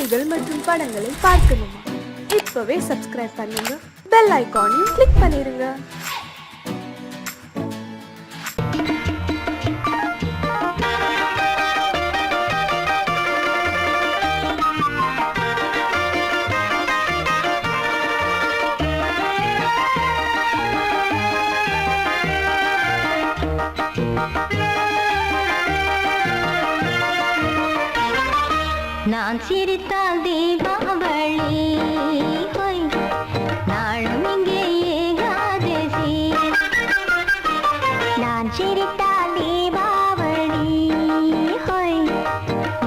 பாடல்கள் மற்றும் படங்களை பார்க்கணுமா? இப்பவே சப்ஸ்கிரைப் பண்ணுங்க, பெல் ஐகானையும் கிளிக் பண்ணிருங்க. நான் சிரித்தால் தீபாவளி, நாளும் இங்கே ஏகாதசி. நான் சிரித்தால் தீபாவளி,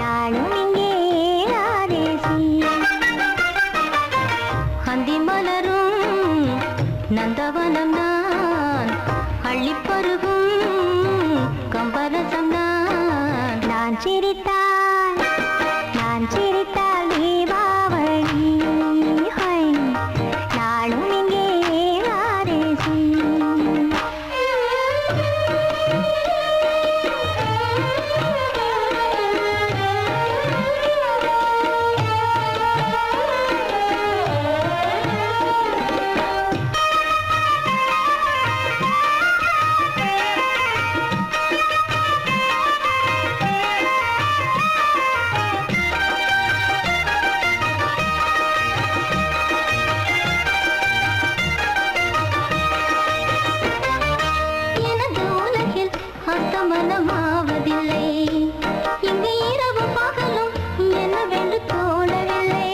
நாளும் இங்கே ஏகாதசி. அந்தி மலரும் நந்தவனம் நான், அள்ளிப்பருகும் கம்பரசம் நான். நான் சிரித்தால் தீபாவளி, நாளும் இங்கே ஏகாதசி. மனமாவதில்லை, இங்கு இரவு பகலும் என்னவென்று தோணவில்லை.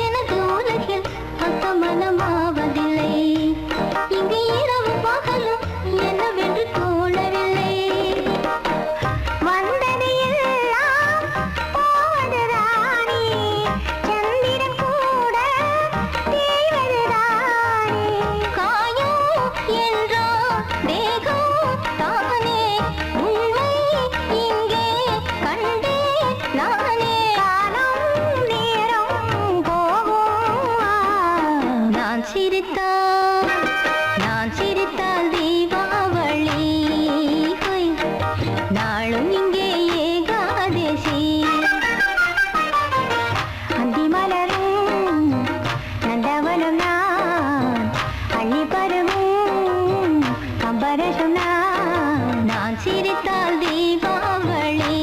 எனது உலகில் அர்த்தமனமாவதில்லை, இங்கு இரவு பகலும் என்னவென்று தோணவில்லை. வந்தது எல்லாம் போவதுதானே, சந்திரன் கூட தேய்வதுதானே. காயம் என்றோ தேகம் தானே, உண்மை இங்கே கண்டே நானே. காலம் நேரம் போகும், நான் சிரித்தால் தீபாவளி, நாளும் இங்கே ஏகாதசி. அந்தி மலரும் நந்தவனம் நான், அள்ளி பருவும் கம்பரசம் நான். நான் சிரித்தால் தீபாவளி,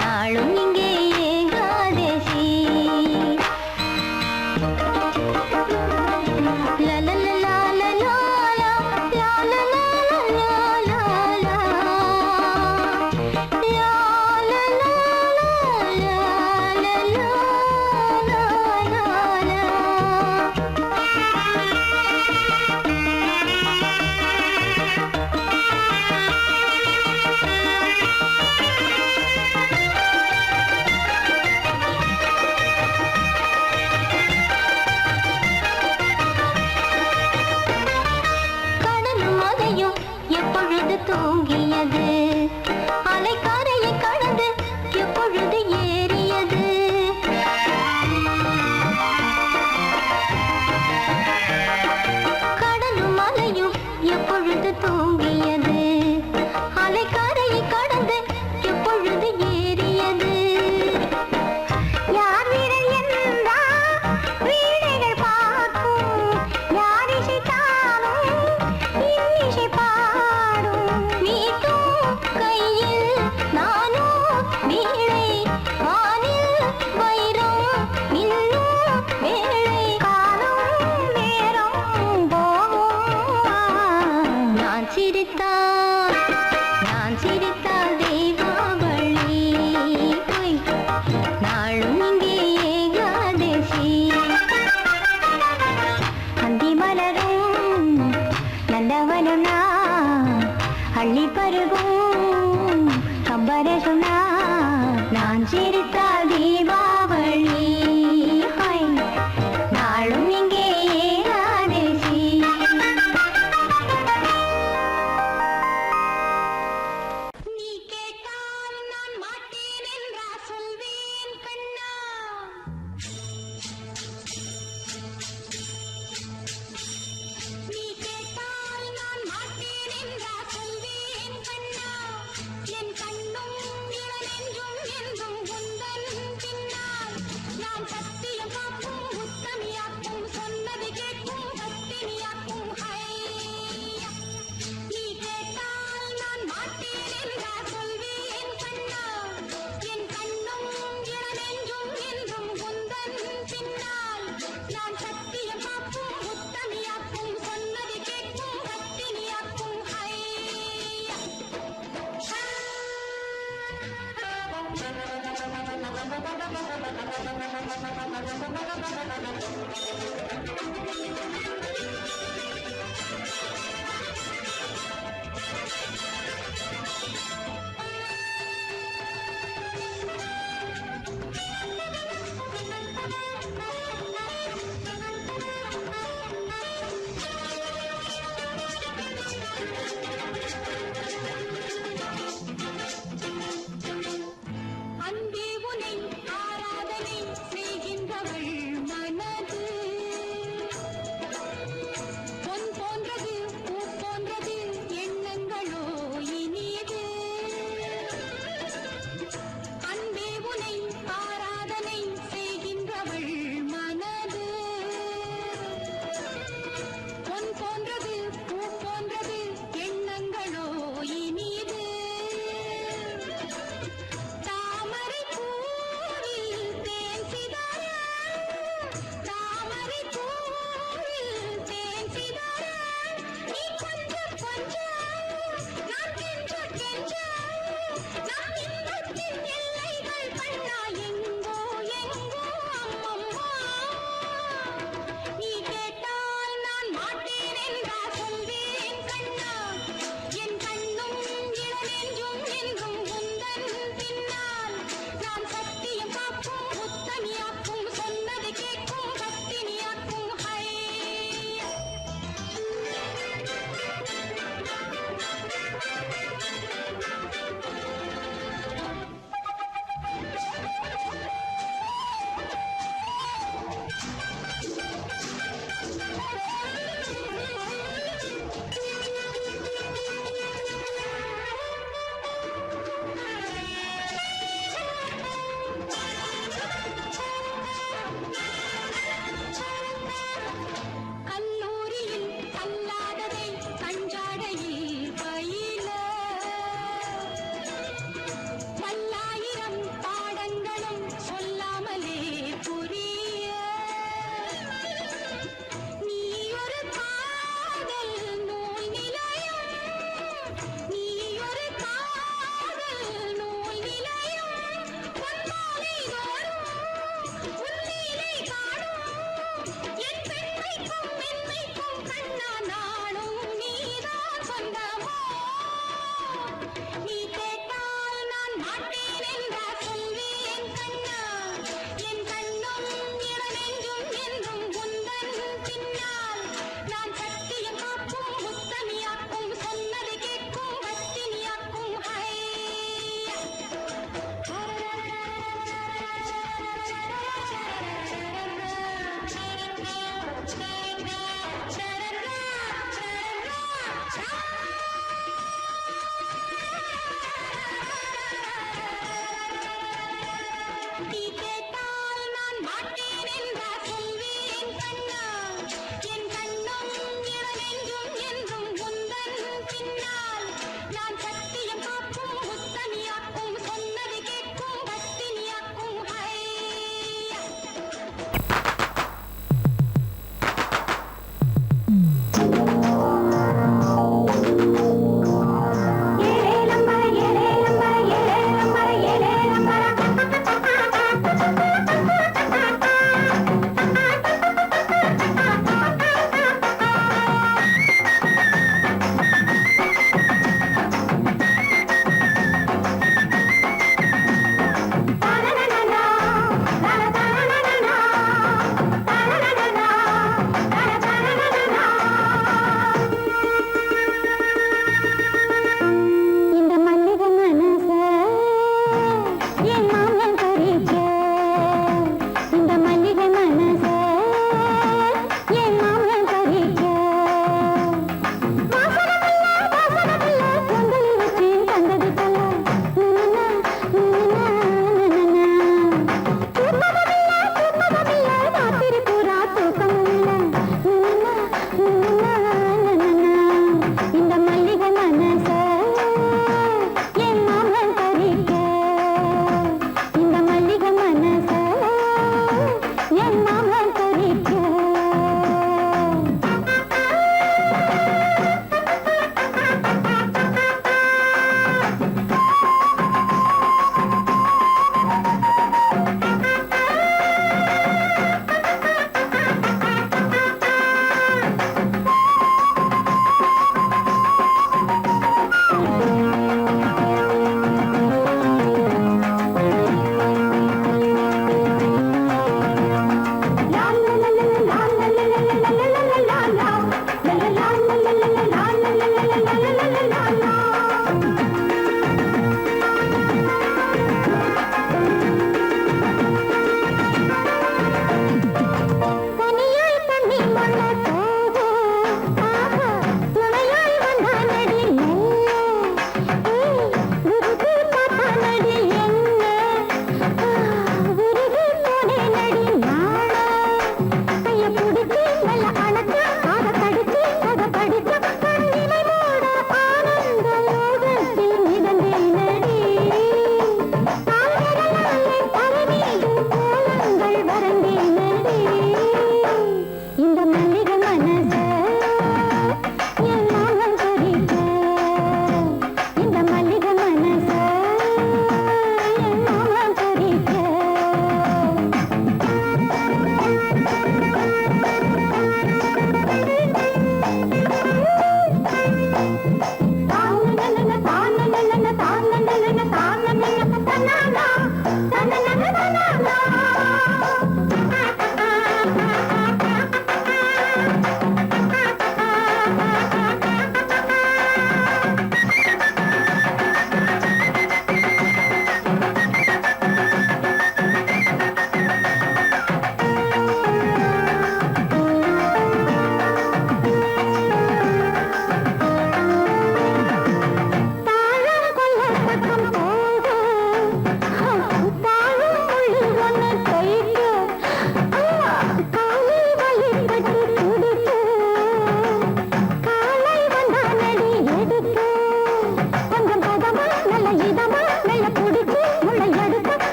நாளும் இங்கே ஏகாதசி. கடலும் மலையும் எப்பொழுது தூங்கியது, அலைக்கரையை கடந்து எப்பொழுது ஏறியது. கடலும் மலையும் எப்பொழுது தூங்கியது, அலைக்கரையை கடந்து எப்பொழுது ஏறியது. யார் விரல் என்றால் வீணைகள் பார்க்கும், யார் இசைத்தாலும் இன்னிசை பாடும். மீட்டும் கையில் நானும் வீணை, வானில் வைரம் இன்னும் வேளை. காலம் நேரம் போகும், நான் சிரித்தால் தீபாவளி, நாளும் இங்கே ஏகாதசி. அந்தி மலரும் நந்தவனம் நான், அள்ளி பருகும் கம்பரசம் நான். நான் சிரித்தால் தீபாவளி, நாளும் இங்கே ஏகாதசி. நீ கேட்டால் நான் மாட்டேன் என்றா சொல்வேன் கண்ணா. நீ கேட்டால் நான் மாட்டேன் என்றா சொல்வேன் நீ கேட்டால் நான் மாட்டேன் என்றா சொல்வேன் கண்ணா என் கண்ணும் இளநெஞ்சும் என்றும் உந்தன் பின்னால் நான் சத்தியம் காக்கும் முத்தமியாக்கும் சொன்னதை கேட்கும் வத்தினியாக்கும் ஹையா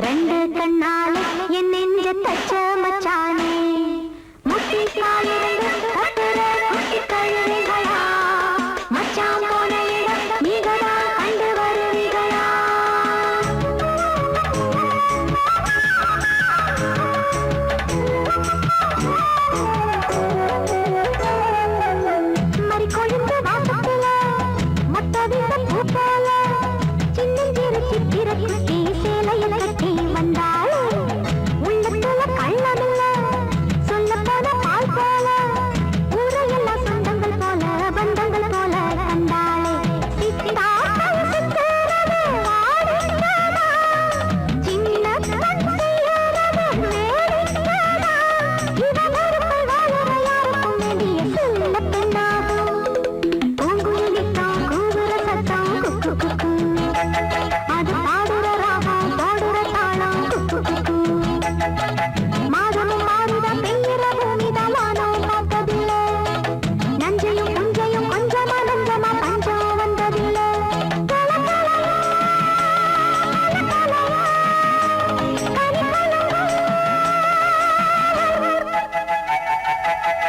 ரெண்டு கண்ணாலே என் நெஞ்ச தச்ச மச்சானே முட்டி காலிருந்து கத்துற குட்டி கழுதைகளா மச்சான் போன இடம் நீங்கடா கண்டு வருவீங்களா மறி கொழுந்து வாசத்துல மொத்தவித பூ போல சின்னஞ்சிறு சித்திர குட்டி சேலையில கட்டி வந்தாள் உள்ளத்துல கள்ளமில்ல சொல்ல போன பால் போல ஊரையெல்லாம் சொந்தங்கள் போல பந்தங்கள் போல கண்டாளே சித்தாக்கள் சித்திரமே வாடிக்கடா சின்ன கண் செய்யறது வேடிக்கடா இவன் ஒருமை வாழற யாருக்கும் வேண்டிய சொல்ல பெண்ணாகும் பூங்குயிலித்தான் கூவுற சத்தம் குக்கு குக்கு அது பாடுற ராகம் பாடுற தாளம் குக்கு குக்கு மாதமும் மாறுத பெய்கிற பூமிதான் வானம் பார்த்ததில்லை நஞ்சையும் புஞ்சையும் கொஞ்சமா நஞ்சமா பஞ்சம் வந்ததில்லை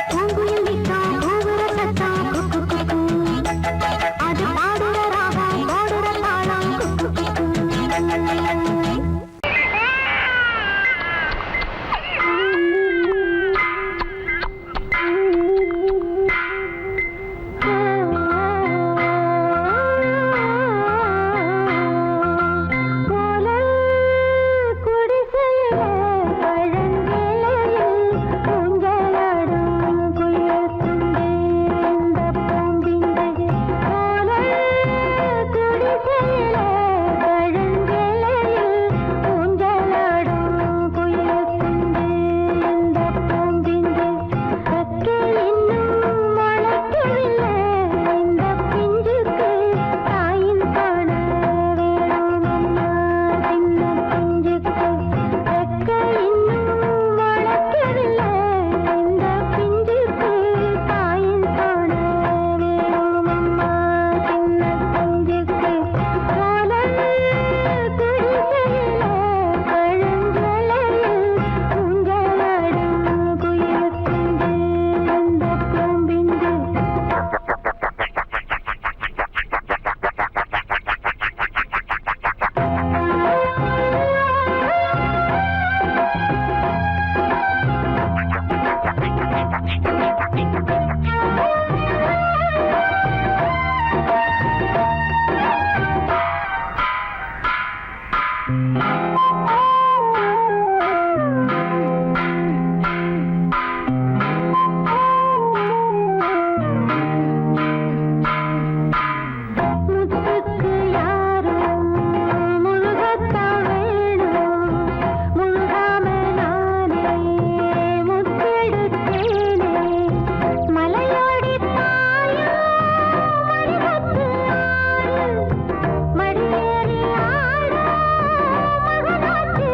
பூங்குயிலித்தான் கூவுற சத்தம் குக்கு குக்கு அது பாடுற ராகம் பாடுற தாளம் குக்கு குக்கு முத்துக்கு யாரும் முழுகத்தான் வேணும் முழுகாம நானே முத்தெடுத்தேனே மலையோடி பாயும் மணிமுத்து ஆறு மடியேறி ஆடும் மகனாட்சி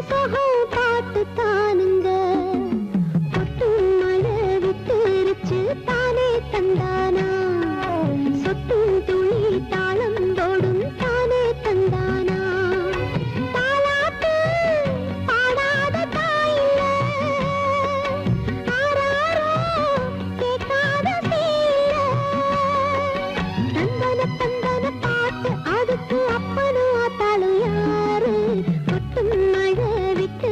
சுகம் பாட்டு தானுங்க கொட்டும் மழை விட்டுருச்சு தானே தந்தானா சொட்டும் துளி தாளம் போடும் தானே தந்தானா தாலாட்டு பாடாத தாயில்ல ஆராரோ கேட்காத சீல தந்தன தந்தன பாட்டு அதுக்கு அப்பனும் ஆத்தாளும் யாரு கொட்டும் மழை விட்டு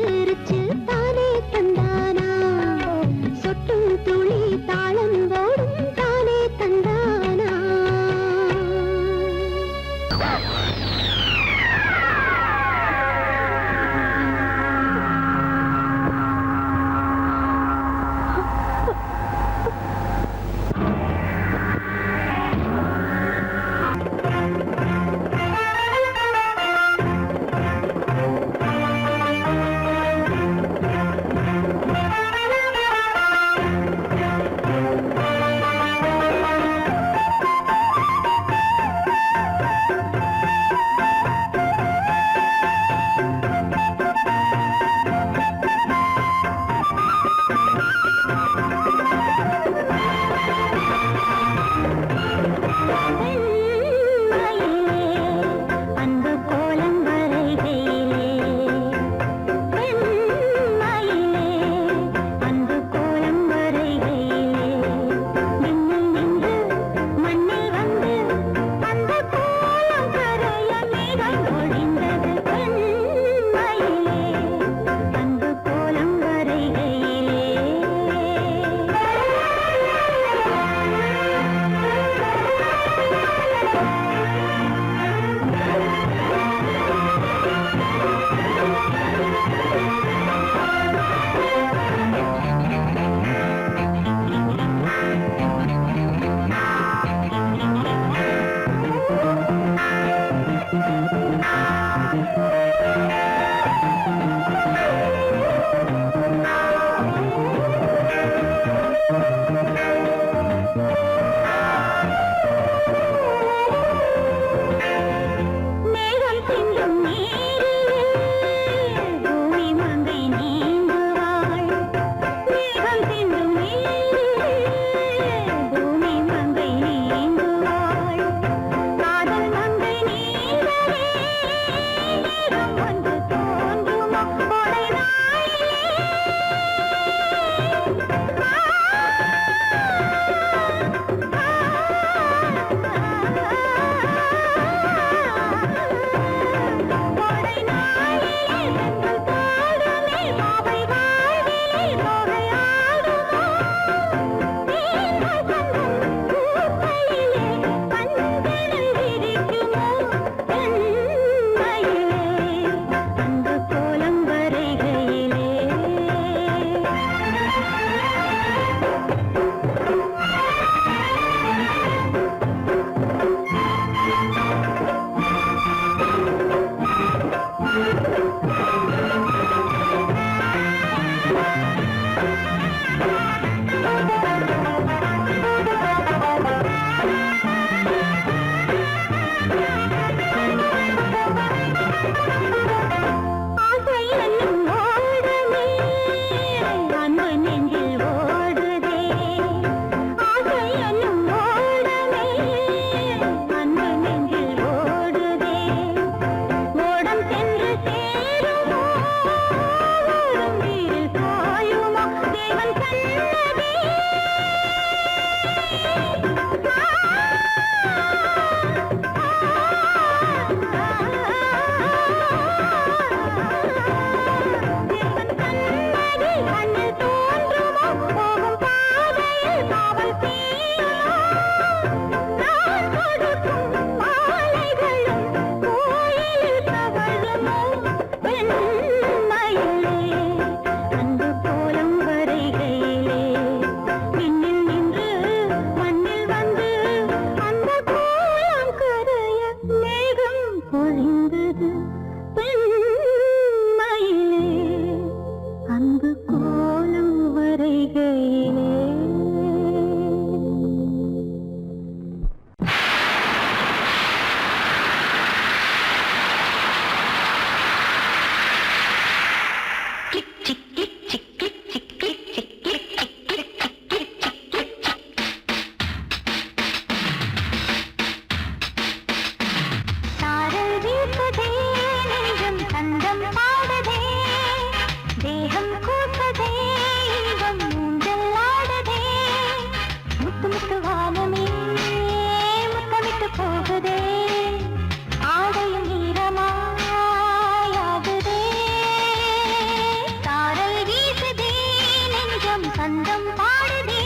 தந்தம் பாடுதே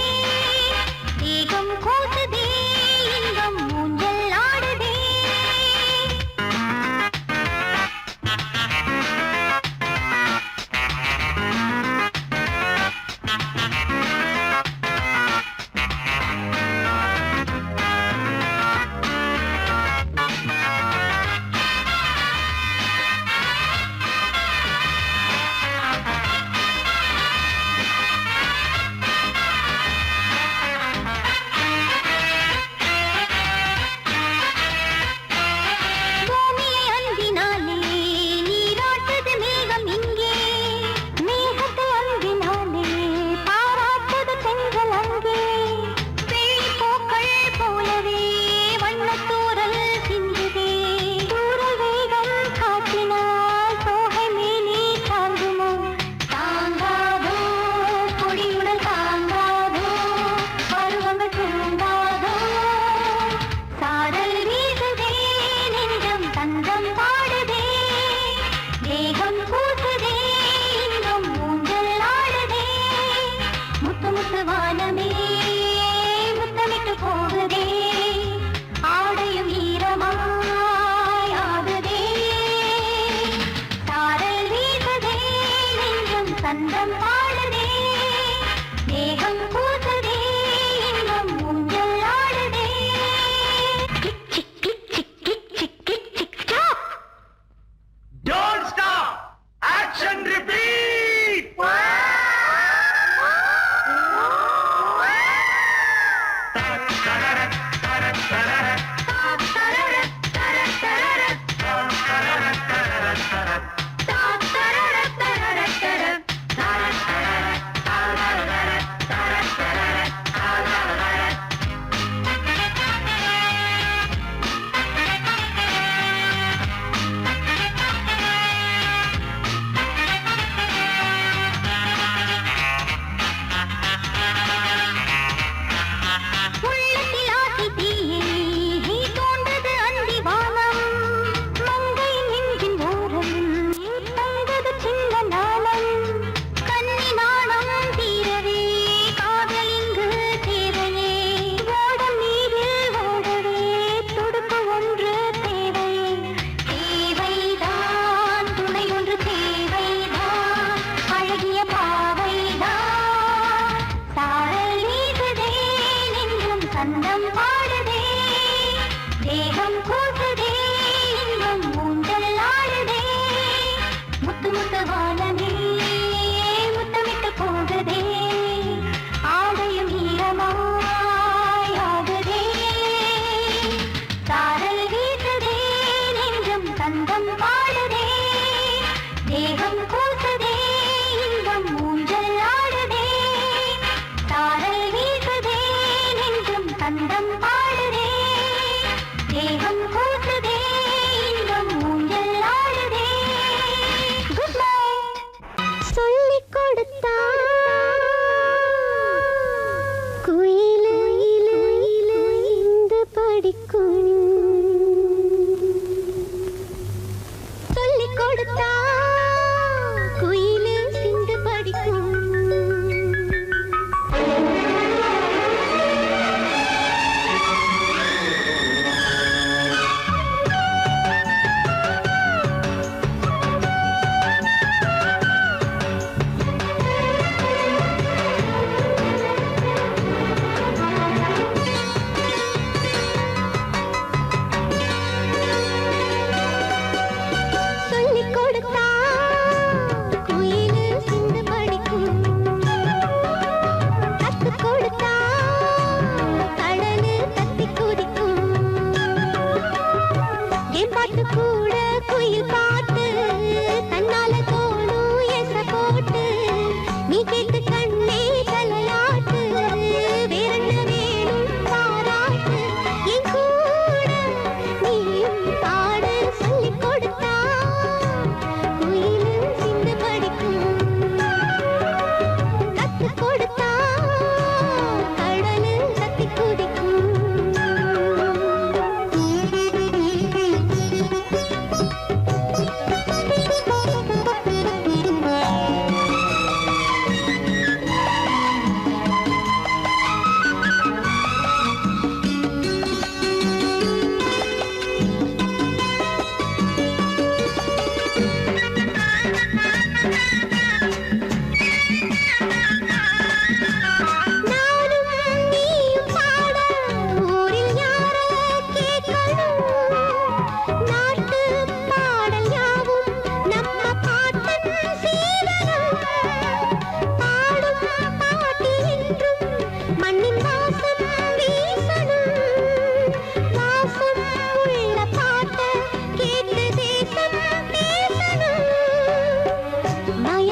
தேகம் கூசுதே இன்பம் ஊஞ்சல் ஆடுதே பூமியை அன்பினாலே நீராட்டுது மேகம் இங்கே மேகத்தை அன்பினாலே பாராட்டுது தென்றல் அங்கே வெள்ளி பூக்கள் போலவே வண்ணத்தூரல் சிந்துதே தூரல் வேகம் காற்றினால் தோகை மேனி தாங்குமோ தாங்காதோ கொடியுடல் தாங்காதோ பருவங்கள் தூங்காதோ சாரல் வீசுதே நெஞ்சம் தந்தம் பாடுதே தேகம் கூசுதே இன்பம் ஊஞ்சல் ஆடுதே முத்து முத்து வானமே முத்தமிட்டு போகுதே ஆடையும் ஈரமாய் ஆகுதே சாரல் வீசுதே நெஞ்சம் தந்தம் பாடுதே தேகம் கூசுதே இன்பம் ஊஞ்சல் ஆடுதே kick chick kick chick kick chick kick chick stop Don't stop! Action repeat!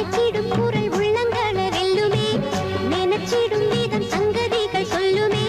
அழைச்சிடும் குரல் உள்ளங்களை வெல்லுமே நினைச்சிடும் வீதம் சங்கதிகள் சொல்லுமே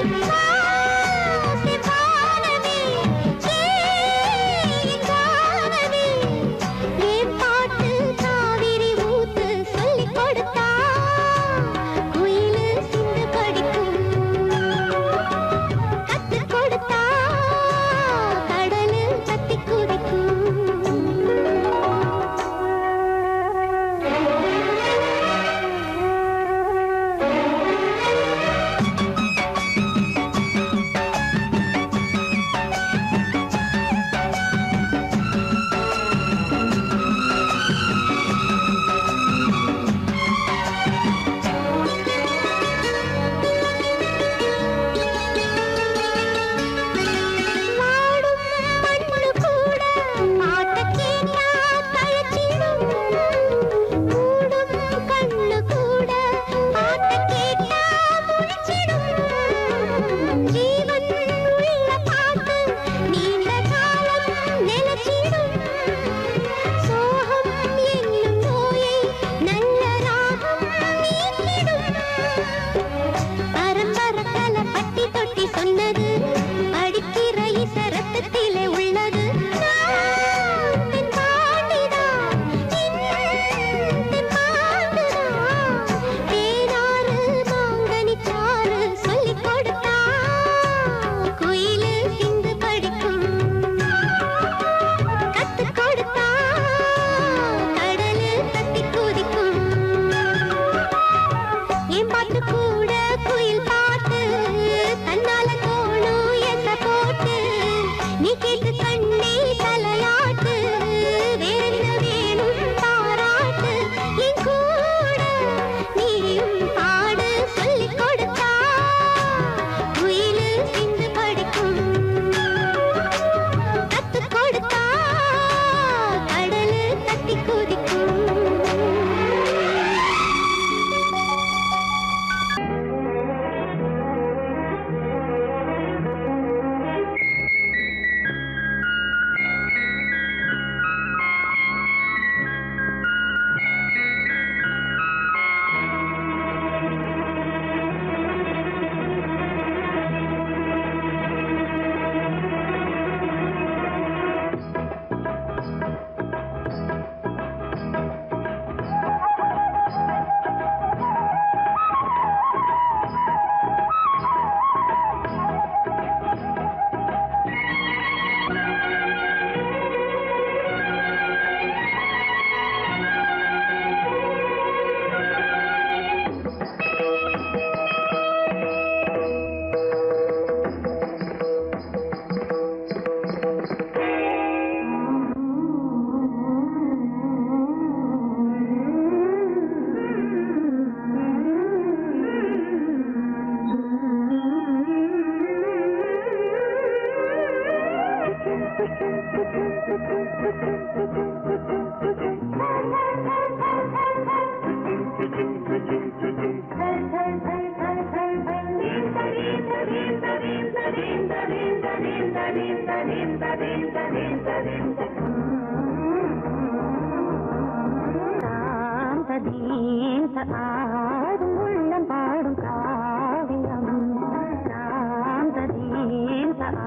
ஆடும் உள்ளம் பாடும் காவியம்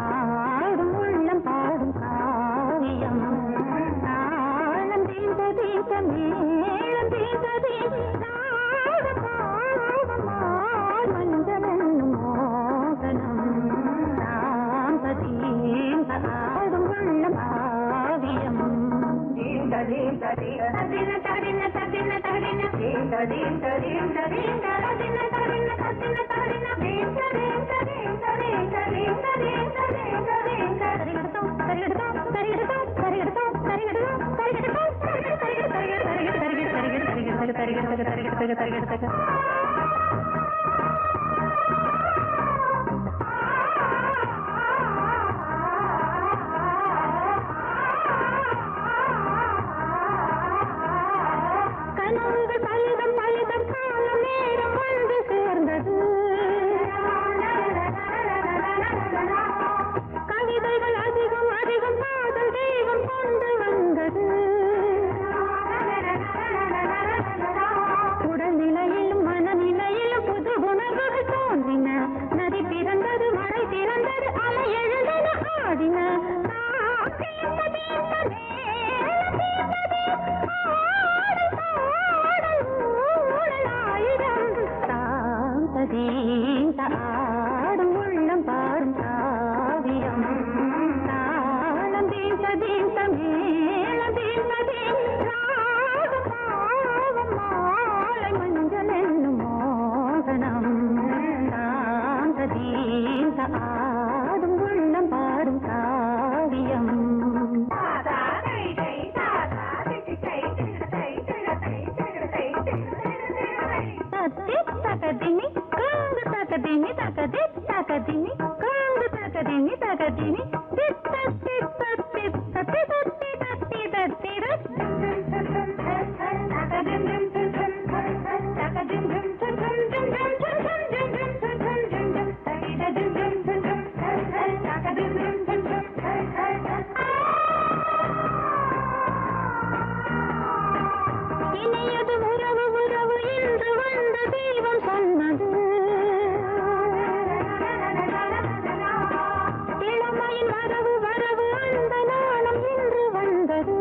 ஆடும் உள்ளம் பாடும் காவியம் தாளம் தீந்த தீந்த மேளம் தீந்த தீந்த மஞ்சளும் மோகனம் ஆடும் உள்ளம் காவியம் ஆடும் உள்ளம் பாடும் காவியம் தகதினி காங்கு தகதினி தகதி தகதினி காங்கு தகதினி தகதினி தித்த தித்த தித்த தித்தி தத்தி தத்தி இனியது உறவு உறவு என்று வந்த தெய்வம் சொன்னது இளமையின் வரவு வரவு அந்த நாணம் இன்று வந்தது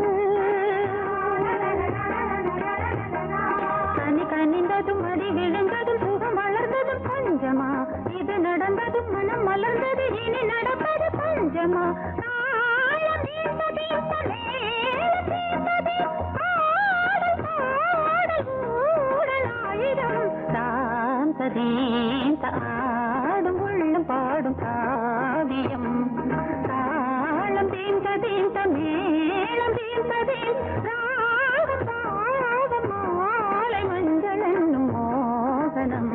கனி கனிந்ததும் அடி விழுந்ததும் சுகம் வளர்ந்ததும் பஞ்சமா இது நடந்ததும் மனம் மலர்ந்தது இனி நடப்பது பஞ்சமா ஆழம் தீர்ந்தது மேலம் தீர்ந்தது ஆடல் பாடல் ஊடல் ஆயிரம் சாந்ததேன் ஆடும் உள்ளம் பாடும் காவியம் தாளம் தீர்ந்ததேன் மேளம் தீர்ந்ததேன் ராகம் பாகம் மாலை மஞ்சள் என்னும் மோகனம்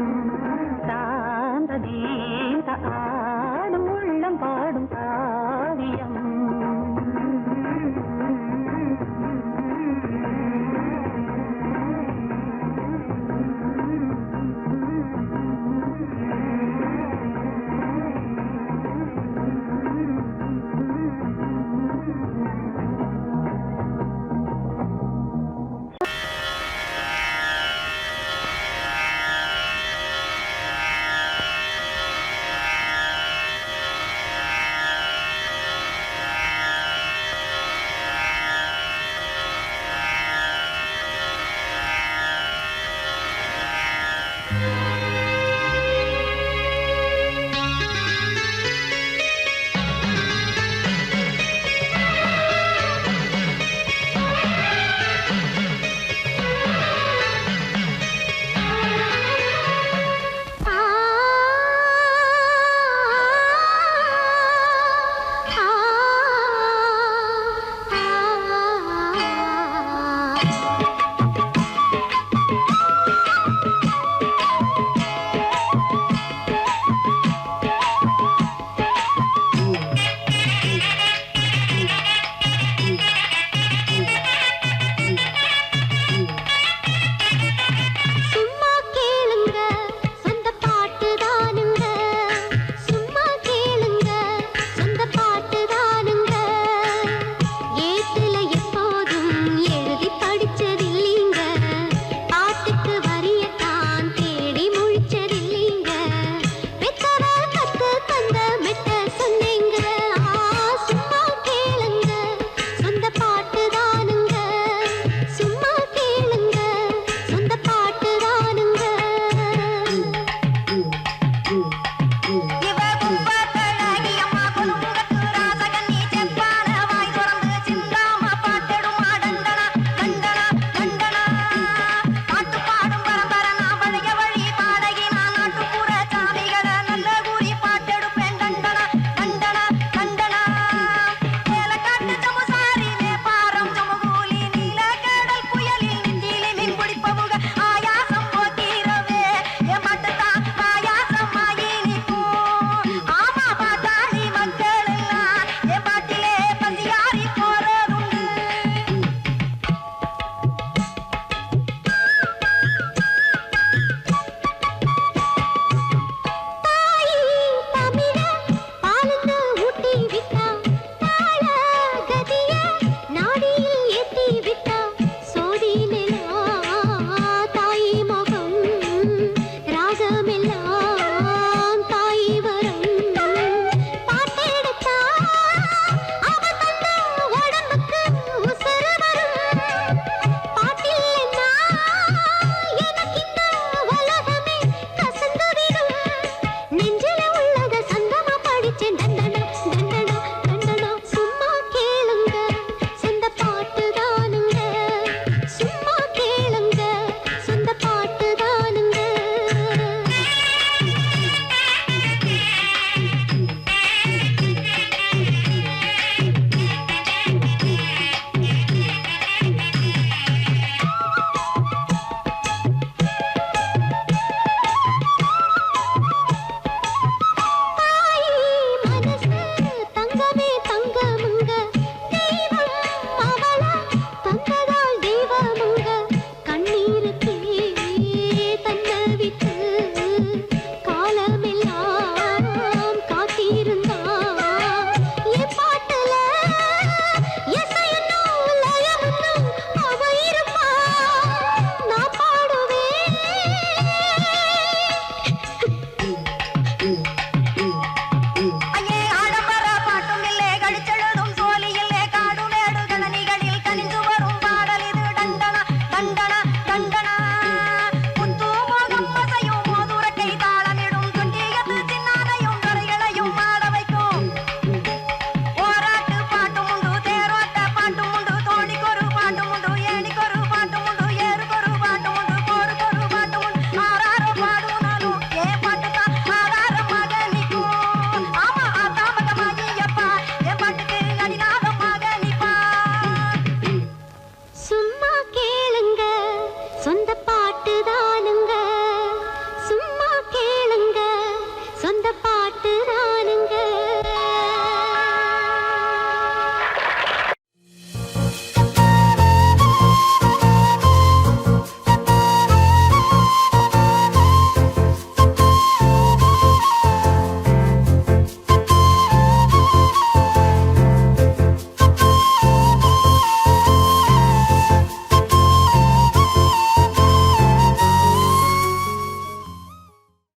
சாந்ததேன் ஆடும் உள்ளம் பாடும் காவியம்